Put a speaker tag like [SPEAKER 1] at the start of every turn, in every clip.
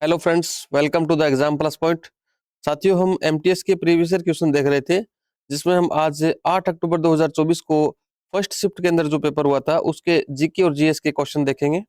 [SPEAKER 1] Hello friends, welcome to the exam plus point. साथियों, हम MTS के प्रीवियस ईयर क्वेश्चन देख रहे थे, जिसमें हम आज 8 अक्टूबर 2024 को फर्स्ट शिफ्ट के अंदर जो पेपर हुआ था उसके जीके और जीएस के क्वेश्चन देखेंगे।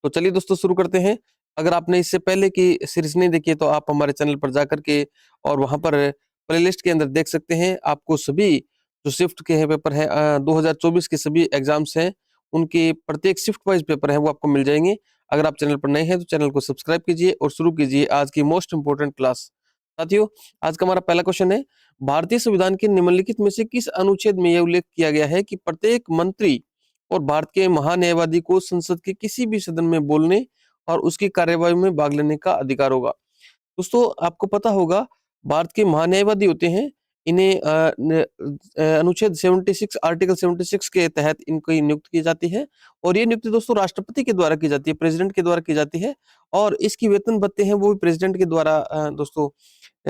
[SPEAKER 1] तो चलिए दोस्तों, शुरू करते हैं। अगर आपने इससे पहले की सीरीज नहीं देखी है तो आप हमारे चैनल पर जाकर के और वहां पर प्लेलिस्ट के अंदर देख सकते हैं। आपको सभी जो शिफ्ट के हैं पेपर है 2024 के सभी एग्जाम्स हैं, उनके प्रत्येक शिफ्ट वाइज पेपर है वो आपको मिल जाएंगे। अगर आप चैनल पर नए हैं तो चैनल को सब्सक्राइब कीजिए और शुरू कीजिए आज की मोस्ट इंपोर्टेंट क्लास। साथियों, आज का हमारा पहला क्वेश्चन है, भारतीय संविधान के निम्नलिखित में से किस अनुच्छेद में यह उल्लेख किया गया है कि प्रत्येक मंत्री और भारत के महान्यायवादी को संसद के किसी भी सदन में बोलने और उसकी कार्यवाही में भाग लेने का अधिकार होगा। दोस्तों, आपको पता होगा, भारत के महान्यायवादी होते हैं, इन्हें अनुच्छेद 76 आर्टिकल 76 के तहत इनको नियुक्त की जाती है। और ये नियुक्ति दोस्तों राष्ट्रपति के द्वारा की जाती है, प्रेसिडेंट के द्वारा की जाती है। और इसकी वेतन भत्ते हैं वो भी प्रेसिडेंट के द्वारा दोस्तों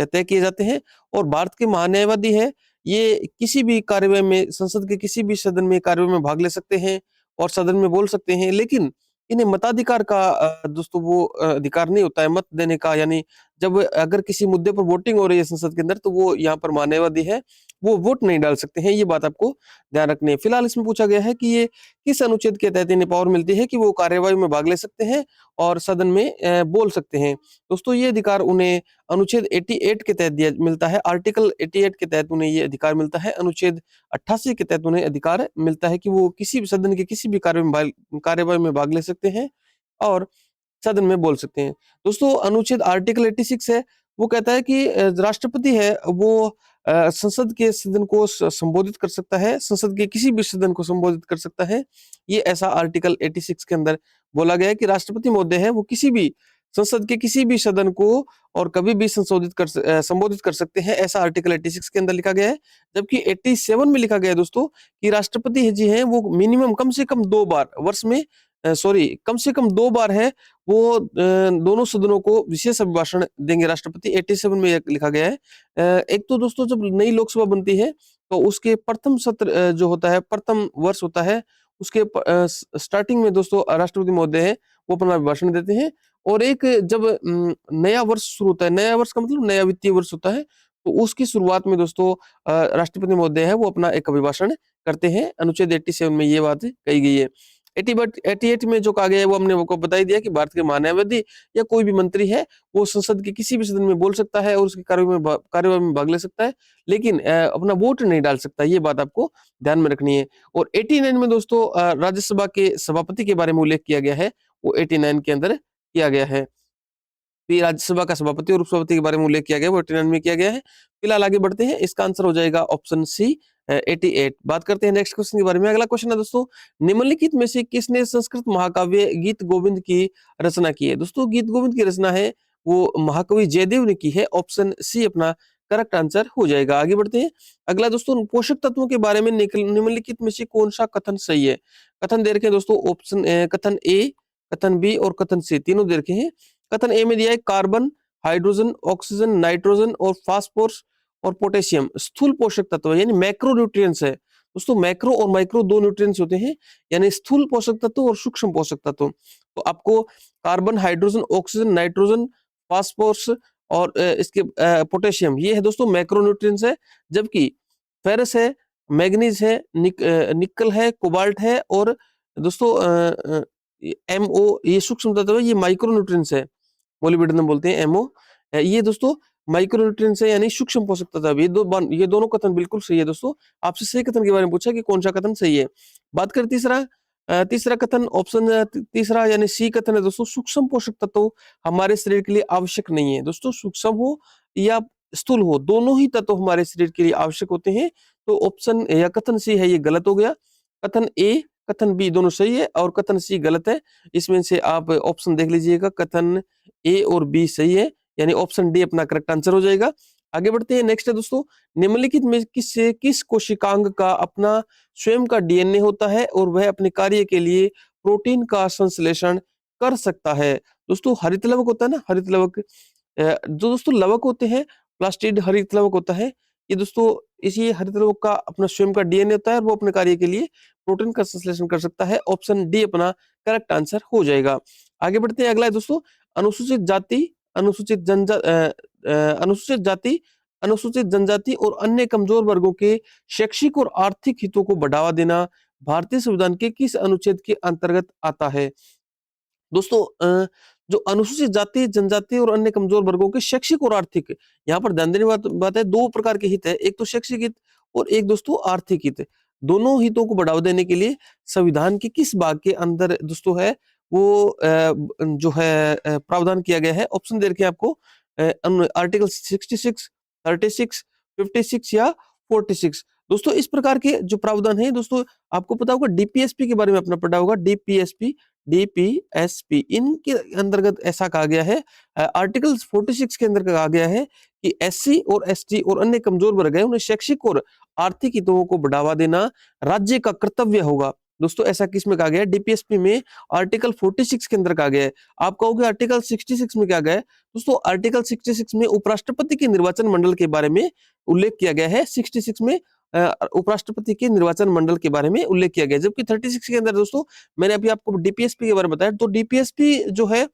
[SPEAKER 1] तय किए जाते हैं। और भारत के महान्यायवादी है, ये किसी भी कार्यवाही में, संसद के किसी भी सदन में कार्यवाही में भाग ले सकते हैं और सदन में बोल सकते हैं। लेकिन इन्हें मताधिकार का दोस्तों वो अधिकार नहीं होता है मत देने का। यानी जब अगर किसी मुद्दे पर वोटिंग हो रही है संसद के अंदर, तो वो यहाँ पर मान्यवादी है, वो वोट नहीं डाल सकते हैं। ये बात आपको ध्यान रखनी है। फिलहाल इसमें पूछा गया है कि ये किस अनुच्छेद के तहत इन्हें पावर मिलती है कि वो कार्यवाही में भाग ले सकते हैं और सदन में बोल सकते हैं। दोस्तों, ये अधिकार उन्हें अनुच्छेद 88 के तहत दिया मिलता है। आर्टिकल 88 के तहत उन्हें ये अधिकार मिलता है। अनुच्छेद 88 के तहत उन्हें अधिकार मिलता है कि वो किसी भी सदन के किसी भी कार्यवाही में भाग ले सकते हैं और सदन में बोल सकते हैं। दोस्तों, अनुच्छेद आर्टिकल 86 है, वो कहता है कि राष्ट्रपति है वो संसद के सदन को संबोधित कर सकता है, संसद के किसी भी सदन को संबोधित कर सकता है। ये ऐसा आर्टिकल 86 के अंदर बोला गया है कि राष्ट्रपति महोदय है वो किसी भी संसद के किसी भी सदन को और कभी भी संबोधित कर सकते हैं। ऐसा आर्टिकल 86 के अंदर लिखा गया है। जबकि 87 में लिखा गया है दोस्तों कि राष्ट्रपति जी हैं वो मिनिमम कम से कम 2 बार वर्ष में कम से कम 2 बार है वो दोनों सदनों को विशेष अभिभाषण देंगे राष्ट्रपति। 87 में लिखा गया है। एक तो दोस्तों जब नई लोकसभा बनती है तो उसके प्रथम सत्र जो होता है, प्रथम वर्ष होता है, उसके स्टार्टिंग में दोस्तों राष्ट्रपति महोदय है वो अपना अभिभाषण देते हैं। और एक जब नया वर्ष शुरू होता है, नया वर्ष का मतलब नया वित्तीय वर्ष होता है, तो उसकी शुरुआत में दोस्तों राष्ट्रपति महोदय है वो अपना एक अभिभाषण करते हैं। अनुच्छेद 87 में ये बात कही गई है। 88 में जो कहा गया है वो हमने आपको बता ही दिया कि भारत के महान्यायवादी या कोई भी मंत्री है वो संसद के किसी भी सदन में बोल सकता है और उसकी कार्यवाही में भाग ले सकता है, लेकिन अपना वोट नहीं डाल सकता। ये बात आपको ध्यान में रखनी है। और 89 में दोस्तों राज्यसभा के सभापति के बारे में उल्लेख किया गया है, वो 89 के अंदर किया गया है। भी राज्यसभा का सभापति और उपसभापति के बारे में उल्लेख किया गया, वो 89 में किया गया है। फिलहाल आगे बढ़ते हैं, इसका आंसर हो जाएगा ऑप्शन सी 88। बात करते हैं नेक्स्ट क्वेश्चन के बारे में। अगला क्वेश्चन है दोस्तों, निम्नलिखित में से किसने संस्कृत महाकाव्य गीत गोविंद की रचना की है? दोस्तों, गीत गोविंद की रचना है वो महाकवि जयदेव ने की है। ऑप्शन सी अपना करेक्ट आंसर हो जाएगा। आगे बढ़ते हैं। अगला दोस्तों, पोषक तत्वों के बारे में निम्नलिखित में से कौन सा कथन सही है? कथन दे रखे हैं दोस्तों, ऑप्शन कथन ए, कथन बी और कथन सी, तीनों दे रखे हैं। कथन ए में दिया है कार्बन, हाइड्रोजन, ऑक्सीजन, नाइट्रोजन और फास्फोरस और पोटेशियम स्थूल पोषक तत्व यानी मैक्रो न्यूट्रिएंट्स है। दोस्तों, मैक्रो और माइक्रो दो न्यूट्रिएंट्स होते हैं, यानी स्थूल पोषक तत्व और सूक्ष्म पोषक तत्व। तो आपको carbon, hydrogen, oxygen, nitrogen, phosphorus और इसके पोटेशियम, ये है दोस्तों मैक्रो न्यूट्रिएंट्स है। जबकि फेरस है, मैग्नीज है, निकल है, कोबाल्ट है और दोस्तों एमओ, ये सूक्ष्म तत्व है, ये माइक्रो न्यूट्रिएंट्स है। मोलिब्डेनम बोलते हैं एमओ। ये दोस्तों माइक्रोन्यूट्रिएंट्स है यानी सूक्ष्म पोषक तत्व। ये दोनों कथन बिल्कुल सही है दोस्तों। आपसे सही कथन के बारे में पूछा कि कौन सा कथन सही है। बात करें तीसरा कथन, ऑप्शन तीसरा यानी सी कथन है दोस्तों, सूक्ष्म पोषक तत्व हमारे शरीर के लिए आवश्यक नहीं है। दोस्तों, सूक्ष्म हो या स्थूल हो, दोनों ही तत्व हमारे शरीर के लिए आवश्यक होते हैं। तो ऑप्शन या कथन सी है ये गलत हो गया। कथन ए, कथन बी दोनों सही है और कथन सी गलत है। इसमें से आप ऑप्शन देख लीजिएगा, कथन ए और बी सही है, यानी ऑप्शन डी अपना करेक्ट आंसर हो जाएगा। आगे बढ़ते हैं। नेक्स्ट है दोस्तों, निम्नलिखित में किस कोशिकांग का अपना स्वयं का डीएनए होता है और वह अपने कार्य के लिए प्रोटीन का संश्लेषण कर सकता है? दोस्तों, हरित लवक होता है ना, हरित लवक, जो दोस्तों लवक होते हैं, प्लास्टिड हरित लवक होता है। ये दोस्तों इसी हरित लवक का अपना स्वयं का डीएनए होता है और वो अपने कार्य के लिए प्रोटीन का संश्लेषण कर सकता है। ऑप्शन डी अपना करेक्ट आंसर हो जाएगा। आगे बढ़ते हैं। अगला है दोस्तों, अनुसूचित जाति, अनुसूचित अनुसूचित जाति, अनुसूचित जनजाति और अन्य कमजोर वर्गों के शैक्षिक और आर्थिक हितों को बढ़ावा देना भारतीय संविधान के किस अनुच्छेद के अंतर्गत आता है? दोस्तों जो अनुसूचित जाति, जनजाति और अन्य कमजोर वर्गों के शैक्षिक और आर्थिक, यहाँ पर ध्यान देने बात है, दो प्रकार के हित है, एक तो शैक्षिक हित और एक दोस्तों आर्थिक हित। दोनों हितों को बढ़ावा देने के लिए संविधान के किस भाग के अंदर दोस्तों है वो जो है प्रावधान किया गया है? ऑप्शन दे रखे हैं आपको, आर्टिकल 66, 36, 56 या 46। दोस्तों इस प्रकार के जो प्रावधान है दोस्तों, आपको पता होगा डीपीएसपी के बारे में अपना पढ़ा होगा, डीपीएसपी इनके अंतर्गत ऐसा कहा गया है, आर्टिकल 46 के अंदर कहा गया है कि एससी और एसटी और अन्य कमजोर वर्ग है उन्हें शैक्षिक और आर्थिक हितों को बढ़ावा देना राज्य का कर्तव्य होगा। दोस्तों ऐसा किस में कहा गया है? डीपीएसपी में आर्टिकल 46 के अंदर कहा गया है। आप कहोगे आर्टिकल 66 में क्या गया है? दोस्तों आर्टिकल 66 में उपराष्ट्रपति के निर्वाचन मंडल के बारे में उल्लेख किया गया है। 66 में उपराष्ट्रपति के निर्वाचन मंडल के बारे में उल्लेख किया गया है, जबकि 36 के अंदर दोस्तों मैंने अभी आपको डीपीएसपी के बारे में बताया, तो डीपीएसपी जो है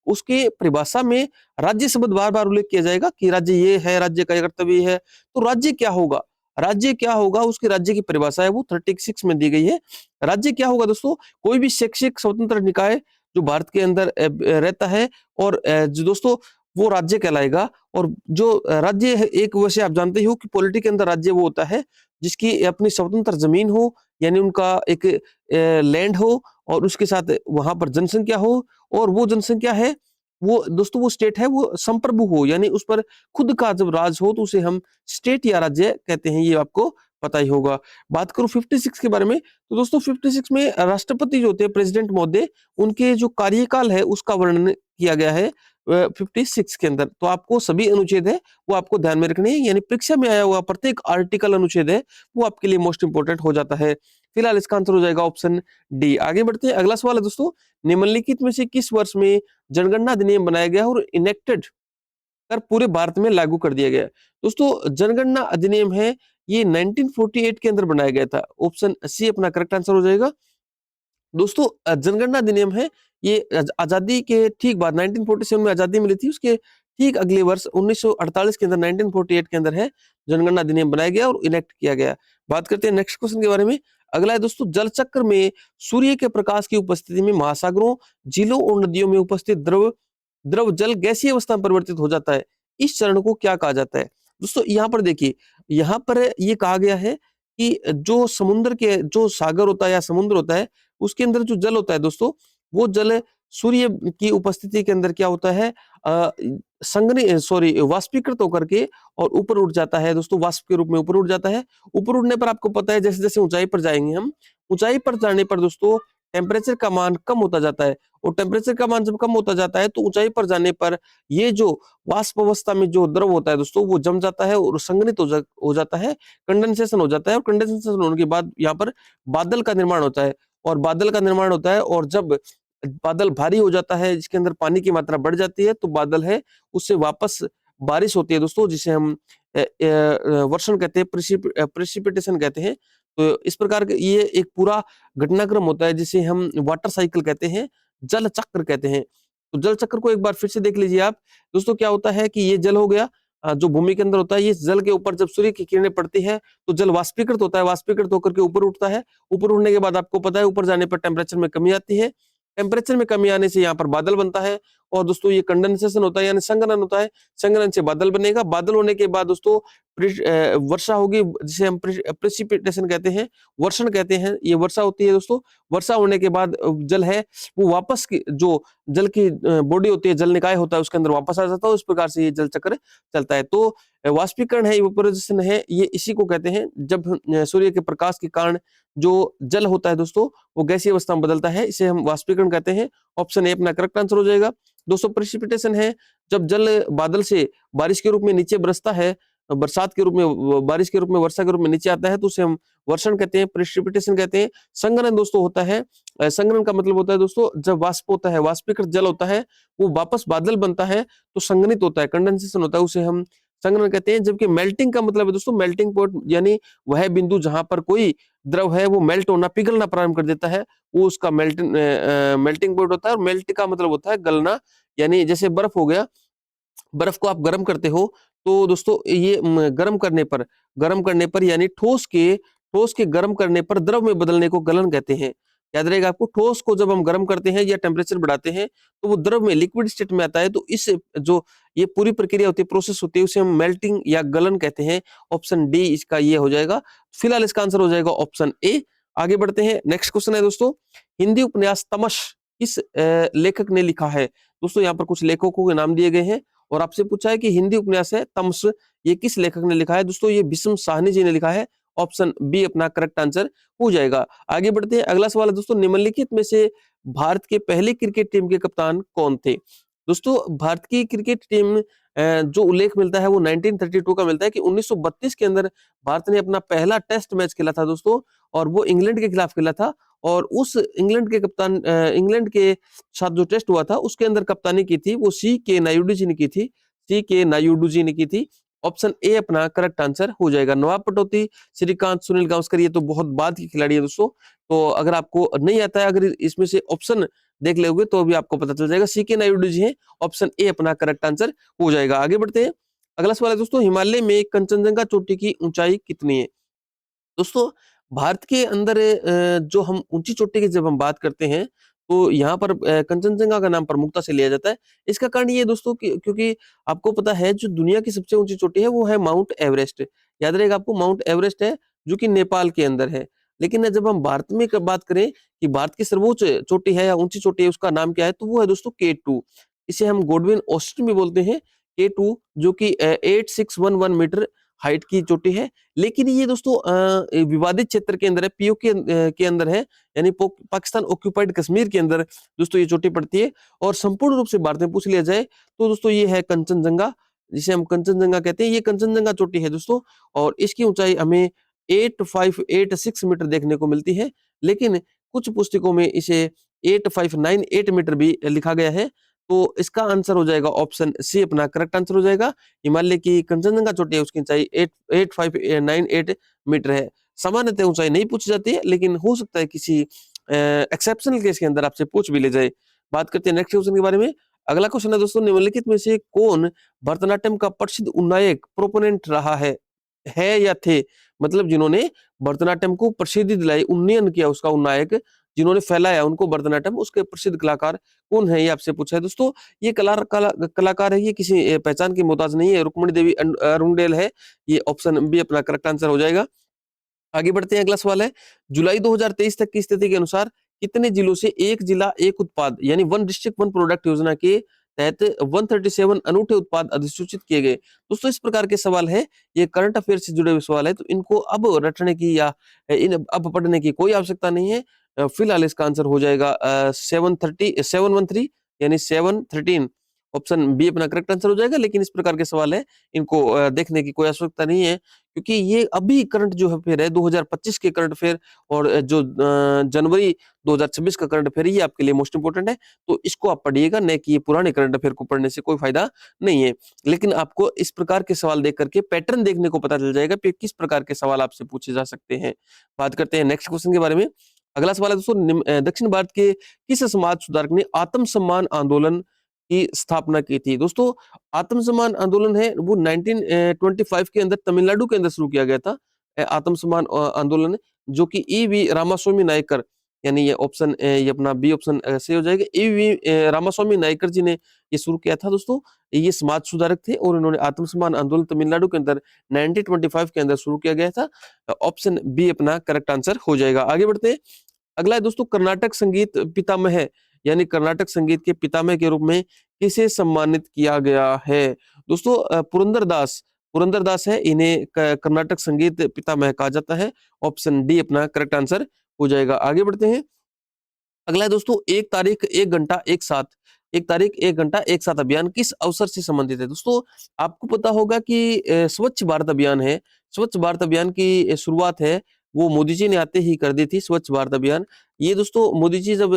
[SPEAKER 1] उसके परिभाषा में राज्य शब्द बार बार उल्लेख किया जाएगा कि राज्य ये है, राज्य का कर्तव्य है। तो राज्य क्या होगा? राज्य क्या होगा उसकी राज्य की परिभाषा है वो 36 में दी गई है। राज्य क्या होगा दोस्तों? कोई भी शैक्षिक स्वतंत्र निकाय जो भारत के अंदर रहता है और जो दोस्तों वो राज्य कहलाएगा। और जो राज्य है, एक वैसे आप जानते ही हो कि पॉलिटी के अंदर राज्य वो होता है जिसकी अपनी स्वतंत्र जमीन हो, यानी उनका एक लैंड हो और उसके साथ वहां पर जनसंख्या हो, और वो जनसंख्या है वो दोस्तों वो स्टेट है वो संप्रभु हो, यानी उस पर खुद का जब राज हो तो उसे हम स्टेट या राज्य कहते हैं, ये आपको पता ही होगा। बात करूं 56 के बारे में, तो दोस्तों 56 में राष्ट्रपति जो होते हैं प्रेसिडेंट महोदय, उनके जो कार्यकाल है उसका वर्णन किया गया है 56 के अंदर। तो आपको सभी अनुच्छेद है वो आपको ध्यान में रखने हैं, यानी परीक्षा में आया हुआ प्रत्येक आर्टिकल अनुच्छेद है वो आपके लिए मोस्ट इंपोर्टेंट हो जाता है। फिलहाल इसका आंसर हो जाएगा ऑप्शन डी। आगे बढ़ते हैं, अगला सवाल है दोस्तों, निम्नलिखित में से किस वर्ष में जनगणना अधिनियम बनाया गया और इनेक्टेड कर पूरे भारत में लागू कर दिया गया? दोस्तों जनगणना अधिनियम है ये 1948 के अंदर बनाया गया था। ऑप्शन सी अपना करेक्ट आंसर हो जाएगा। दोस्तों जनगणना अधिनियम है ये आजादी के ठीक बाद 1947 में आजादी मिली थी, उसके ठीक अगले वर्ष 1948 के अंदर 1948 के अंदर है जनगणना अधिनियम बनाया गया और इनेक्ट किया गया। बात करते हैं नेक्स्ट क्वेश्चन के बारे में। अगला है दोस्तों, जल चक्र में सूर्य के प्रकाश की उपस्थिति में महासागरों, झीलों और नदियों में उपस्थित द्रव द्रव जल गैसीय अवस्था में परिवर्तित हो जाता है, इस चरण को क्या कहा जाता है? दोस्तों यहाँ पर देखिए, यहाँ पर ये कहा गया है कि जो समुद्र के जो सागर होता है या समुद्र होता है उसके अंदर जो जल होता है दोस्तों, वो जल सूर्य की उपस्थिति के अंदर क्या होता है, वाष्पीकृत होकर के और ऊपर उठ जाता है दोस्तों, वाष्प के रूप में ऊपर उठ जाता है। ऊपर उड़ने पर आपको पता है जैसे जैसे ऊंचाई पर जाएंगे हम, ऊंचाई पर जाने पर दोस्तों टेम्परेचर का मान कम होता जाता है, और टेम्परेचर का मान जब कम होता जाता है तो ऊंचाई पर जाने पर ये जो वाष्प अवस्था में जो द्रव होता है दोस्तों वो जम जाता है और संघनित हो जाता है, कंडेंसेशन हो जाता है, और कंडेंसेशन होने के बाद यहाँ पर बादल का निर्माण होता है। और बादल का निर्माण होता है और जब बादल भारी हो जाता है, जिसके अंदर पानी की मात्रा बढ़ जाती है, तो बादल है उससे वापस बारिश होती है दोस्तों, जिसे हम वर्षण कहते हैं, प्रेसिपिटेशन कहते हैं। तो इस प्रकार ये एक पूरा घटनाक्रम होता है जिसे हम वाटर साइकिल कहते हैं, जल चक्र कहते हैं। तो जल चक्र को एक बार फिर से देख लीजिए आप दोस्तों। क्या होता है कि ये जल हो गया जो भूमि के अंदर होता है, ये जल के ऊपर जब सूर्य की किरणें पड़ती है तो जल वाष्पीकृत होता है, वाष्पीकृत होकर के ऊपर उठता है। ऊपर उठने के बाद आपको पता है ऊपर जाने पर टेम्परेचर में कमी आती है, टेम्परेचर में कमी आने से यहाँ पर बादल बनता है, और दोस्तों ये कंडेंसेशन होता है यानी संघनन होता है, संघनन से बादल बनेगा। बादल होने के बाद दोस्तों वर्षा होगी, जिसे हम प्रेसिपिटेशन कहते हैं, वर्षण कहते हैं, ये वर्षा होती है दोस्तों। वर्षा होने के बाद जल है वो वापस जो जल की बॉडी होती है, जल निकाय होता है, उसके अंदर वापस आ जाता है। उस प्रकार से ये जल चक्र चलता है। तो वाष्पीकरण है, इवेपोराइजेशन है, ये इसी को कहते हैं जब सूर्य के प्रकाश के कारण जो जल होता है दोस्तों वो गैसीय अवस्था में बदलता है, इसे हम वाष्पीकरण कहते हैं। ऑप्शन ए अपना करेक्ट आंसर हो जाएगा। दोस्तों प्रेसिपिटेशन है जब जल बादल से बारिश के रूप में नीचे बरसता है, बरसात के रूप में, बारिश के रूप में, वर्षा के रूप में नीचे आता है, तो उसे हम वर्षण कहते हैं, प्रेसिपिटेशन कहते हैं। संघनन दोस्तों होता है, संघनन का मतलब होता है दोस्तों जब वाष्प होता है, वाष्पीकृत जल होता है, वो वापस बादल बनता है तो संघनित होता है, कंडेंसेशन होता है, उसे हम संघनन कहते हैं। जबकि मेल्टिंग का मतलब है दोस्तों, मेल्टिंग पॉइंट यानी वह बिंदु जहां पर कोई द्रव है वो मेल्ट होना, पिघलना प्रारंभ कर देता है, वो उसका मेल्टिंग पॉइंट होता है। और मेल्ट का मतलब होता है गलना, यानी जैसे बर्फ हो गया, बर्फ को आप गर्म करते हो तो दोस्तों ये गर्म करने पर यानी ठोस के गर्म करने पर द्रव में बदलने को गलन कहते हैं। याद रहेगा आपको, ठोस को जब हम गर्म करते हैं या टेम्परेचर बढ़ाते हैं तो वो द्रव में लिक्विड स्टेट में आता है, तो इस जो ये पूरी प्रक्रिया होती है, प्रोसेस होती है, उसे हम मेल्टिंग या गलन कहते हैं। ऑप्शन डी इसका ये हो जाएगा। फिलहाल इसका आंसर हो जाएगा ऑप्शन ए। आगे बढ़ते हैं, नेक्स्ट क्वेश्चन है दोस्तों, हिंदी उपन्यास तमश किस लेखक ने लिखा है? दोस्तों यहाँ पर कुछ लेखकों के नाम दिए गए हैं और आपसे पूछा है कि हिंदी उपन्यास है तमस, ये किस लेखक ने लिखा है? दोस्तों ये भीष्म साहनी जी ने लिखा है। ऑप्शन बी अपना करेक्ट आंसर हो जाएगा। आगे बढ़ते हैं, अगला सवाल है दोस्तों, निम्नलिखित में से भारत के पहले क्रिकेट टीम के कप्तान कौन थे? दोस्तों भारत की क्रिकेट टीम जो उल्लेख मिलता है वो 1932 का मिलता है कि 1932 के अंदर भारत ने अपना पहला टेस्ट मैच खेला था दोस्तों, और वो इंग्लैंड के खिलाफ खेला था। और उस इंग्लैंड के साथ जो टेस्ट हुआ था उसके अंदर कप्तानी की थी वो सी के नायडू जी ने की थी। सी के नायडू जी ने की थी। ऑप्शन ए अपना करेक्ट आंसर हो जाएगा। नवाब पटौदी, श्रीकांत, सुनील गावस्कर, ये तो बहुत बाद के खिलाड़ी है दोस्तों। तो अगर आपको नहीं आता है, अगर इसमें से ऑप्शन देख लोगे तो भी आपको पता चल जाएगा, सी के नायडू जी हैं। ऑप्शन ए अपना करेक्ट आंसर हो जाएगा। आगे बढ़ते हैं, अगला सवाल है दोस्तों, हिमालय में कंचनजंगा चोटी की ऊंचाई कितनी है? दोस्तों भारत के अंदर जो हम ऊंची चोटी की जब हम बात करते हैं तो यहाँ पर कंचनजंगा का नाम प्रमुखता से लिया जाता है। इसका कारण ये है दोस्तों कि क्योंकि आपको पता है जो दुनिया की सबसे ऊंची चोटी है वो है माउंट एवरेस्ट। याद रहेगा आपको, माउंट एवरेस्ट है जो कि नेपाल के अंदर है। लेकिन जब हम भारत में बात करें कि भारत की सर्वोच्च चोटी है या ऊंची चोटी है, उसका नाम क्या है, तो वो है दोस्तों K2। इसे हम गोडविन ऑस्टिन भी बोलते हैं, K2, जो कि 8611 मीटर हाइट की चोटी है। लेकिन ये दोस्तों विवादित क्षेत्र के अंदर है, पीओके के अंदर है, यानी पाकिस्तान ऑक्यूपाइड कश्मीर के अंदर दोस्तों ये चोटी पड़ती है। और संपूर्ण रूप से भारत में पूछ लिया जाए तो दोस्तों ये है कंचनजंगा, जिसे हम कंचनजंगा कहते हैं। ये कंचनजंगा चोटी है दोस्तों, और इसकी ऊंचाई हमें 8586 मीटर देखने को मिलती है। लेकिन कुछ पुस्तकों में इसे 8598 मीटर भी लिखा गया है। तो इसका आंसर हो जाएगा ऑप्शन सी अपना करेक्ट आंसर हो जाएगा। हिमालय की कंचनजंगा चोटी है, उसकी ऊंचाई 8598 मीटर है। सामान्यतः ऊंचाई नहीं पूछी जाती है, लेकिन हो सकता है किसी एक्सेप्शनल केस के अंदर आपसे पूछ भी ले जाए। बात करते हैं नेक्स्ट क्वेश्चन के बारे में। अगला क्वेश्चन है दोस्तों, निम्नलिखित में से कौन भरतनाट्यम का प्रसिद्ध उन्नायक प्रोपोनेंट रहा है या थे? मतलब जिन्होंने भरतनाट्यम को प्रसिद्धि दिलाई, उन्नयन किया उसका, उन्नायक जिन्होंने फैलाया उनको भरतनाट्यम, उसके प्रसिद्ध कलाकार कौन है, ये आपसे पूछा है दोस्तों। ये कलाकार है, ये किसी पहचान की मोहताज नहीं है, रुक्मणी देवी अरुणडेल है। ये ऑप्शन बी अपना करेक्ट आंसर हो जाएगा। आगे बढ़ते हैं, अगला सवाल है, जुलाई 2023 तक की स्थिति के अनुसार कितने जिलों से एक जिला एक उत्पाद यानी वन डिस्ट्रिक्ट वन प्रोडक्ट योजना के तहत 137 अनूठे उत्पाद अधिसूचित किए गए? दोस्तों इस प्रकार के सवाल है, ये करंट अफेयर से जुड़े हुए सवाल है, तो इनको अब रटने की या अब पढ़ने की कोई आवश्यकता नहीं है। फिलहाल इसका आंसर हो जाएगा 713 यानी 713। ऑप्शन बी अपना करेक्ट आंसर हो जाएगा। लेकिन इस प्रकार के सवाल है, इनको देखने की कोई आवश्यकता नहीं है, क्योंकि ये अभी करंट जो अफेयर है 2025 के करंट अफेयर, और जो जनवरी 2026 का करंट अफेयर, ये आपके लिए मोस्ट इंपोर्टेंट है। तो इसको आप पढ़िएगा, न कि ये पुराने करंट अफेयर को पढ़ने से कोई फायदा नहीं है। लेकिन आपको इस प्रकार के सवाल देख करके पैटर्न देखने को पता चल जाएगा कि किस प्रकार के सवाल आपसे पूछे जा सकते हैं। बात करते हैं नेक्स्ट क्वेश्चन के बारे में। अगला सवाल है दोस्तों, दक्षिण भारत के किस समाज सुधारक ने आत्म सम्मान आंदोलन की स्थापना की थी? दोस्तों आत्म सम्मान आंदोलन है वो 1925 के अंदर तमिलनाडु के अंदर शुरू किया गया था। आत्म सम्मान आंदोलन, जो कि ईवी रामास्वामी नायकर, यानी ये ऑप्शन ये अपना बी ऑप्शन सही हो जाएगा। ईवी रामास्वामी नायकर जी ने ये शुरू किया था दोस्तों। ये समाज सुधारक थे और इन्होंने आत्म सम्मान आंदोलन तमिलनाडु के अंदर 1925 के अंदर शुरू किया गया था। ऑप्शन बी अपना करेक्ट आंसर हो जाएगा। आगे बढ़ते हैं, अगला है दोस्तों, कर्नाटक संगीत पितामह यानी कर्नाटक संगीत के पितामह के रूप में किसे सम्मानित किया गया है? दोस्तों पुरंदरदास है, इन्हें कर्नाटक संगीत पितामह कहा जाता है। ऑप्शन डी अपना करेक्ट आंसर हो जाएगा। आगे बढ़ते हैं, अगला है दोस्तों, एक घंटा एक साथ अभियान किस अवसर से संबंधित है? दोस्तों आपको पता होगा कि स्वच्छ भारत अभियान है। स्वच्छ भारत अभियान की शुरुआत है वो मोदी जी ने आते ही कर दी थी, स्वच्छ भारत अभियान। ये दोस्तों मोदी जी जब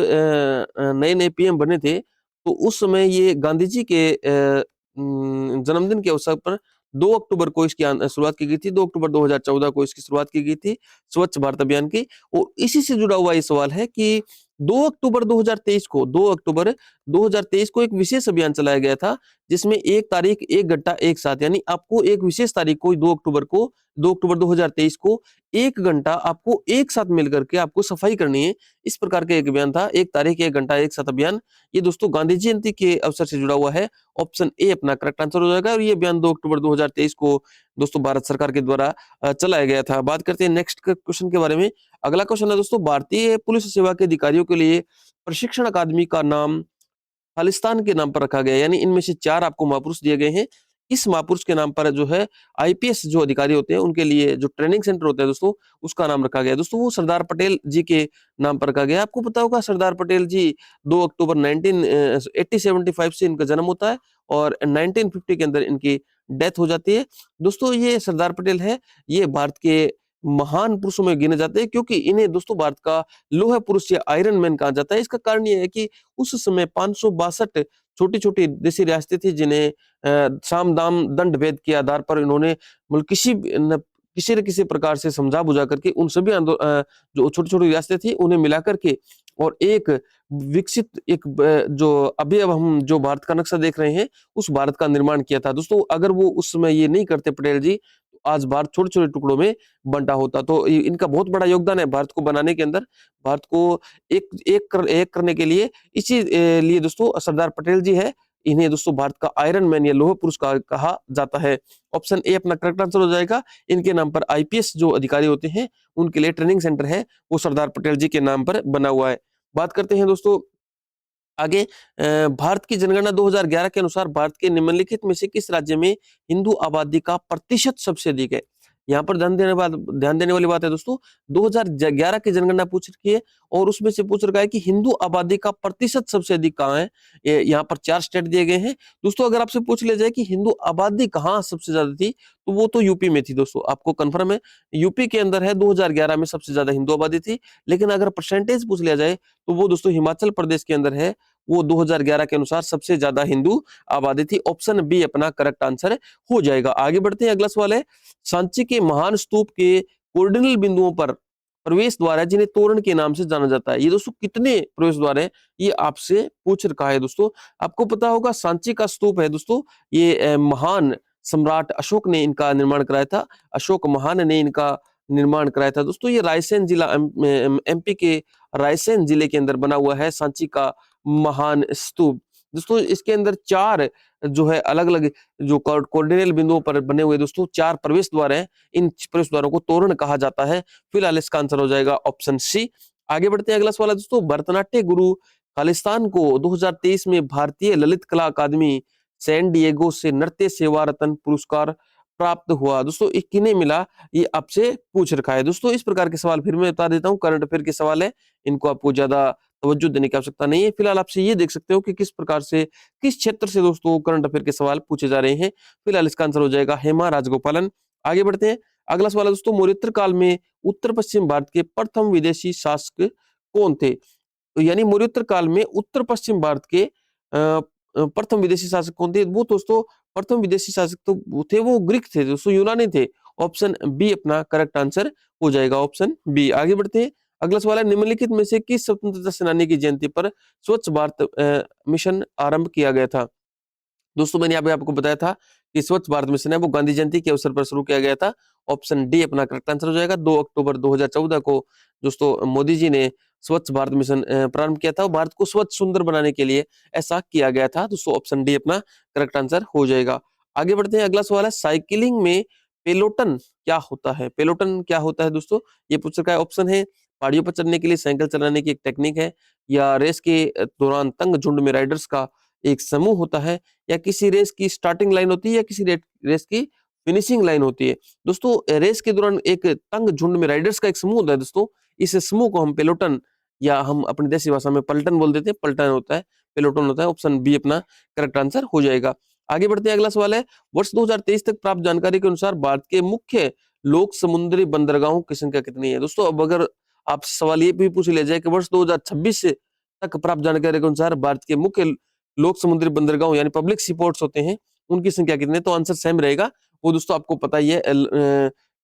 [SPEAKER 1] नए नए पीएम बने थे तो उस समय ये गांधी जी के जन्मदिन के अवसर पर 2 अक्टूबर को इसकी शुरुआत की गई थी, 2 अक्टूबर 2014 को इसकी शुरुआत की गई थी स्वच्छ भारत अभियान की। और इसी से जुड़ा हुआ ये सवाल है कि 2 अक्टूबर 2023 को 2 अक्टूबर 2023 को एक विशेष अभियान चलाया गया था, जिसमें 1 तारीख 1 घंटा 1 साथ, यानी आपको एक विशेष तारीख को 2 अक्टूबर 2023 को 1 घंटा आपको एक साथ मिलकर के आपको सफाई करनी है। इस प्रकार का एक अभियान था, 1 तारीख 1 घंटा 1 साथ अभियान। ये दोस्तों गांधी जयंती के अवसर से जुड़ा हुआ है। ऑप्शन ए अपना करेक्ट आंसर हो जाएगा और ये अभियान 2 अक्टूबर 2023 को दोस्तों भारत सरकार के द्वारा चलाया गया था। बात करते हैं नेक्स्ट क्वेश्चन के बारे में। अगला क्वेश्चन है दोस्तों, भारतीय पुलिस सेवा के अधिकारियों के लिए प्रशिक्षण अकादमी का नाम खालिस्तान के नाम पर रखा गया है, यानी इनमें से 4 आपको महापुरुष दिए गए हैं। इस महापुरुष के नाम पर जो है आईपीएस जो अधिकारी होते हैं उनके लिए जो ट्रेनिंग सेंटर होता है दोस्तों, उसका नाम रखा गया है। दोस्तों वो सरदार पटेल जी के नाम पर रखा गया है। आपको पता होगा सरदार पटेल जी 2 अक्टूबर 1875 से इनका जन्म होता है और 1950 के अंदर इनकी डेथ हो जाती है। दोस्तों ये सरदार पटेल है, ये भारत के महान पुरुषों में गिने जाते हैं, क्योंकि इन्हें दोस्तों भारत का लौह पुरुष या आयरन मैन कहा जाता है। इसका कारण ये है कि उस समय 562 छोटी-छोटी देशी रियासतें थी, जिन्हें साम दाम दंड भेद के आधार पर इन्होंने मतलब किसी न किसी प्रकार से समझा बुझा करके उन सभी जो छोटी-छोटी रियासतें थी उन्हें मिला करके और एक विकसित जो अभी अब हम जो भारत का नक्शा देख रहे हैं उस भारत का निर्माण किया था। दोस्तों अगर वो उस समय ये नहीं करते पटेल जी, तो आज भारत छोटे-छोटे टुकड़ों में बंटा होता। तो इनका बहुत बड़ा योगदान है भारत को बनाने के अंदर। भारत को एक करने के लिए इसी लिए दोस्तों सरदार पटेल जी है। इन्हें दोस्तों भारत का आयरन मैन या लौह पुरुष कहा जाता है। ऑप्शन ए अपना करेक्ट आंसर हो जाएगा। इनके नाम पर आईपीएस जो अधिकारी होते हैं उनके लिए ट्रेनिंग सेंटर है, वो सरदार पटेल जी के नाम पर बना हुआ है। बात करते हैं दोस्तों आगे। भारत की जनगणना 2011 के अनुसार भारत के निम्नलिखित में से किस राज्य में हिंदू आबादी का प्रतिशत सबसे अधिक है? यहाँ पर ध्यान देने वाली बात है दोस्तों, 2011 की जनगणना पूछ रखी है और उसमें से पूछ रखा है कि हिंदू आबादी का प्रतिशत सबसे अधिक कहाँ है। यहाँ पर 4 स्टेट दिए गए हैं दोस्तों। अगर आपसे पूछ लिया जाए कि हिंदू आबादी कहाँ सबसे ज्यादा थी, तो वो तो यूपी में थी दोस्तों, आपको कंफर्म है यूपी के अंदर है। 2011 में सबसे ज्यादा हिंदू आबादी थी। लेकिन अगर परसेंटेज पूछ लिया जाए तो वो दोस्तों हिमाचल प्रदेश के अंदर है, वो 2011 के अनुसार सबसे ज्यादा हिंदू आबादी थी। ऑप्शन बी अपना करेक्ट आंसर हो जाएगा। आगे बढ़ते हैं, अगला सवाल है, सांची के महान स्तूप के कोर्डिनल बिंदुओं पर प्रवेश द्वार है जिन्हें तोरण के नाम से जाना जाता है। ये दोस्तों कितने प्रवेश द्वार है, ये आपसे पूछ रखा है दोस्तों। आपको पता होगा सांची का स्तूप है दोस्तों, ये महान सम्राट अशोक ने इनका निर्माण कराया था। अशोक महान ने इनका निर्माण कराया था दोस्तों। ये रायसेन जिला एमपी के रायसेन जिले के अंदर बना हुआ है सांची का महान स्तूप। दोस्तों इसके अंदर 4 जो है अलग-अलग जो कोऑर्डिनल बिंदुओं पर बने हुए दोस्तों 4 प्रवेश द्वार हैं। इन प्रवेश द्वारों को तोरण कहा जाता है। फिलहाल इसका आंसर हो जाएगा ऑप्शन सी। आगे बढ़ते हैं, अगला सवाल है दोस्तों, भरतनाट्य गुरु खालिस्तान को 2023 में भारतीय ललित कला अकादमी सैन डिएगो से नृत्य सेवा रत्न पुरस्कार प्राप्त हुआ। दोस्तों ये किन्हें मिला, ये आपसे पूछ रखा है दोस्तों। इस प्रकार के सवाल फिर मैं बता देता हूँ, करंट अफेयर के सवाल है, इनको आपको ज्यादा तवज्जो देने की आवश्यकता नहीं है। फिलहाल आपसे ये देख सकते हो कि किस प्रकार से किस क्षेत्र से दोस्तों करंट अफेयर के सवाल पूछे जा रहे हैं। फिलहाल इसका आंसर हो जाएगा हेमा राजगोपालन। आगे बढ़ते हैं, अगला सवाल है दोस्तों, मौर्योत्तर काल में उत्तर पश्चिम भारत के प्रथम विदेशी शासक कौन थे? तो यानी मौर्योत्तर काल में उत्तर पश्चिम भारत के प्रथम विदेशी शासक कौन थे? वो दोस्तों प्रथम विदेशी शासक तो वो थे, वो ग्रीक थे दोस्तों, यूनानी थे। ऑप्शन बी अपना करेक्ट आंसर हो जाएगा, ऑप्शन बी। आगे बढ़ते हैं, अगला सवाल है, निम्नलिखित में से किस स्वतंत्रता सेनानी की जयंती पर स्वच्छ भारत मिशन आरंभ किया गया था? दोस्तों मैंने अभी आपको बताया था कि स्वच्छ भारत मिशन है वो गांधी जयंती के अवसर पर शुरू किया गया था। ऑप्शन डी अपना करेक्ट आंसर हो जाएगा। 2 अक्टूबर 2014 को दोस्तों मोदी जी ने स्वच्छ भारत मिशन प्रारंभ किया था और भारत को स्वच्छ सुंदर बनाने के लिए ऐसा किया गया था। दोस्तों ऑप्शन डी अपना करेक्ट आंसर हो जाएगा। आगे बढ़ते हैं, अगला सवाल है, साइकिलिंग में पेलोटन क्या होता है? पेलोटन क्या होता है दोस्तों, ये पूछ रखा है। ऑप्शन है पहाड़ियों पर चढ़ने के लिए साइकिल चलाने की एक टेक्निक है, या रेस के दौरान तंग झुंड में राइडर्स का एक समूह होता है, या किसी रेस की स्टार्टिंग लाइन होती है, या किसी रेस की फिनिशिंग लाइन होती है। दोस्तों रेस के दौरान एक तंग झुंड में राइडर्स का एक समूह होता है दोस्तों, इस समूह को हम पेलोटन या हम अपनी देसी भाषा में पलटन बोल देते हैं, पलटन होता है, पेलोटन होता है। ऑप्शन बी अपना करेक्ट आंसर हो जाएगा। आगे बढ़ते हैं, अगला सवाल है, वर्ष 2023 तक प्राप्त जानकारी के अनुसार भारत के मुख्य लोक समुद्री बंदरगाहों की संख्या कितनी है? दोस्तों अब अगर आप सवाल ये भी पूछ लिया जाए कि वर्ष 2026 तक प्राप्त जानकारी के अनुसार भारत के मुख्य लोक समुद्री बंदरगाह यानी पब्लिक सी पोर्ट्स होते हैं, उनकी संख्या कितनी है, तो आंसर सेम रहेगा, वो दोस्तों आपको पता ही है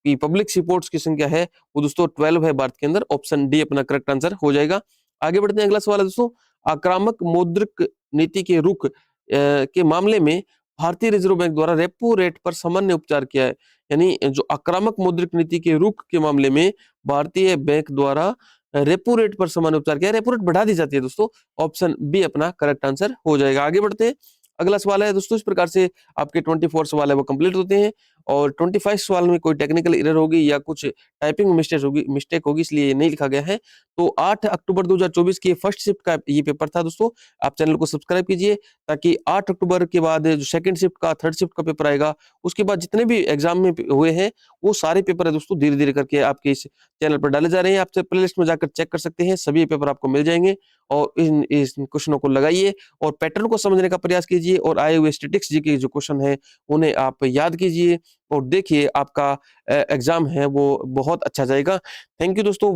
[SPEAKER 1] कि पब्लिक सीपोर्ट्स की संख्या है वो दोस्तों 12 है भारत के अंदर। ऑप्शन डी अपना करेक्ट आंसर हो जाएगा। आगे बढ़ते हैं, अगला सवाल है दोस्तों, आक्रामक मौद्रिक नीति के रुख के मामले में भारतीय रिजर्व बैंक द्वारा रेपो रेट पर सामान्य उपचार किया है। यानी जो आक्रामक मौद्रिक नीति के रुख के मामले में भारतीय बैंक द्वारा रेपो रेट पर सामान्य उपचार किया है, रेपो रेट बढ़ा दी जाती है दोस्तों। ऑप्शन बी अपना करेक्ट आंसर हो जाएगा। आगे बढ़ते हैं, अगला सवाल है दोस्तों, इस प्रकार से आपके 24 सवाल है वो कंप्लीट होते हैं और 25 सवाल में कोई टेक्निकल एरर होगी या कुछ टाइपिंग मिस्टेक होगी इसलिए ये नहीं लिखा गया है। तो 8 अक्टूबर 2024 की फर्स्ट शिफ्ट का ये पेपर था दोस्तों। आप चैनल को सब्सक्राइब कीजिए ताकि 8 अक्टूबर के बाद जो सेकंड शिफ्ट का, थर्ड शिफ्ट का पेपर आएगा, उसके बाद जितने भी एग्जाम में हुए हैं वो सारे पेपर है दोस्तों धीरे धीरे करके आपके इस चैनल पर डाले जा रहे हैं। आप प्लेलिस्ट में जाकर चेक कर सकते हैं, सभी पेपर आपको मिल जाएंगे। और इस क्वेश्चनों को लगाइए और पैटर्न को समझने का प्रयास कीजिए और आए हुए स्टैटिस्टिक्स जी के जो क्वेश्चन है उन्हें आप याद कीजिए और देखिए आपका एग्जाम है वो बहुत अच्छा जाएगा। थैंक यू दोस्तों।